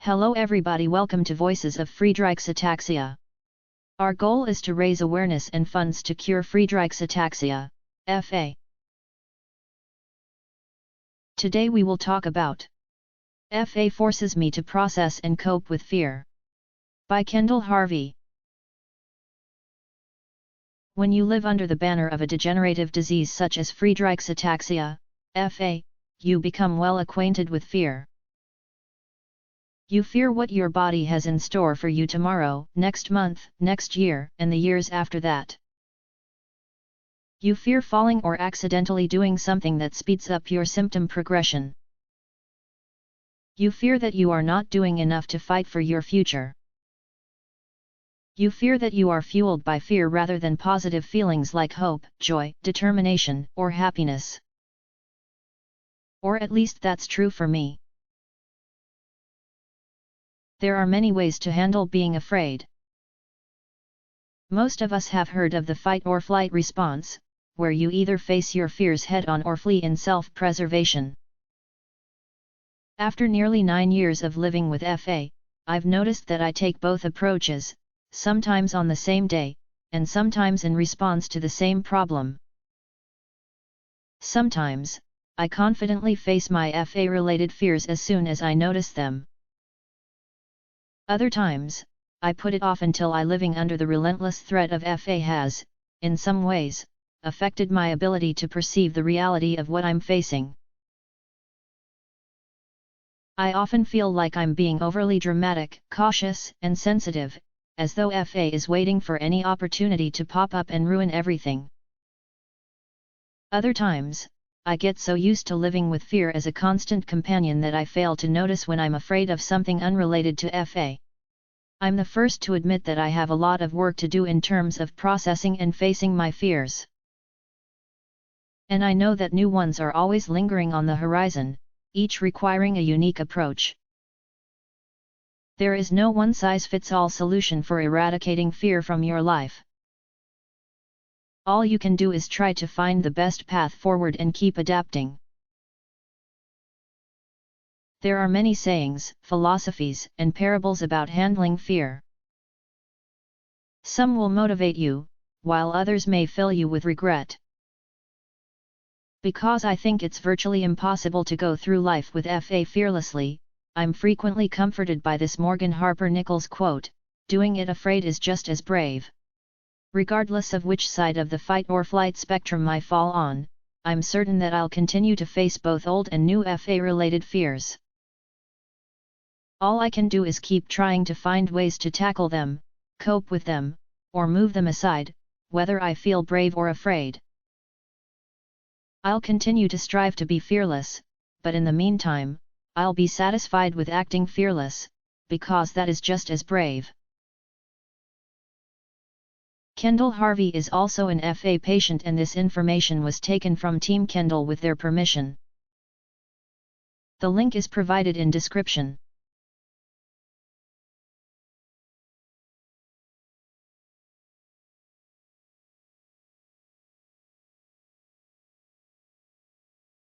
Hello everybody, welcome to Voices of Friedreich's Ataxia. Our goal is to raise awareness and funds to cure Friedreich's Ataxia, FA. Today we will talk about FA forces me to process and cope with fear. By Kendall Harvey. When you live under the banner of a degenerative disease such as Friedreich's Ataxia, FA, you become well acquainted with fear. You fear what your body has in store for you tomorrow, next month, next year, and the years after that. You fear falling or accidentally doing something that speeds up your symptom progression. You fear that you are not doing enough to fight for your future. You fear that you are fueled by fear rather than positive feelings like hope, joy, determination, or happiness. Or at least that's true for me. There are many ways to handle being afraid. Most of us have heard of the fight or flight response, where you either face your fears head-on or flee in self-preservation. After nearly 9 years of living with FA, I've noticed that I take both approaches, sometimes on the same day, and sometimes in response to the same problem. Sometimes, I confidently face my FA-related fears as soon as I notice them. Other times, I put it off until living under the relentless threat of FA has, in some ways, affected my ability to perceive the reality of what I'm facing. I often feel like I'm being overly dramatic, cautious, and sensitive, as though FA is waiting for any opportunity to pop up and ruin everything. Other times, I get so used to living with fear as a constant companion that I fail to notice when I'm afraid of something unrelated to FA. I'm the first to admit that I have a lot of work to do in terms of processing and facing my fears. And I know that new ones are always lingering on the horizon, each requiring a unique approach. There is no one-size-fits-all solution for eradicating fear from your life. All you can do is try to find the best path forward and keep adapting. There are many sayings, philosophies, and parables about handling fear. Some will motivate you, while others may fill you with regret. Because I think it's virtually impossible to go through life with FA fearlessly, I'm frequently comforted by this Morgan Harper Nichols quote, "Doing it afraid is just as brave." Regardless of which side of the fight or flight spectrum I fall on, I'm certain that I'll continue to face both old and new FA-related fears. All I can do is keep trying to find ways to tackle them, cope with them, or move them aside, whether I feel brave or afraid. I'll continue to strive to be fearless, but in the meantime, I'll be satisfied with acting fearless, because that is just as brave. Kendall Harvey is also an FA patient, and this information was taken from Team Kendall with their permission. The link is provided in description.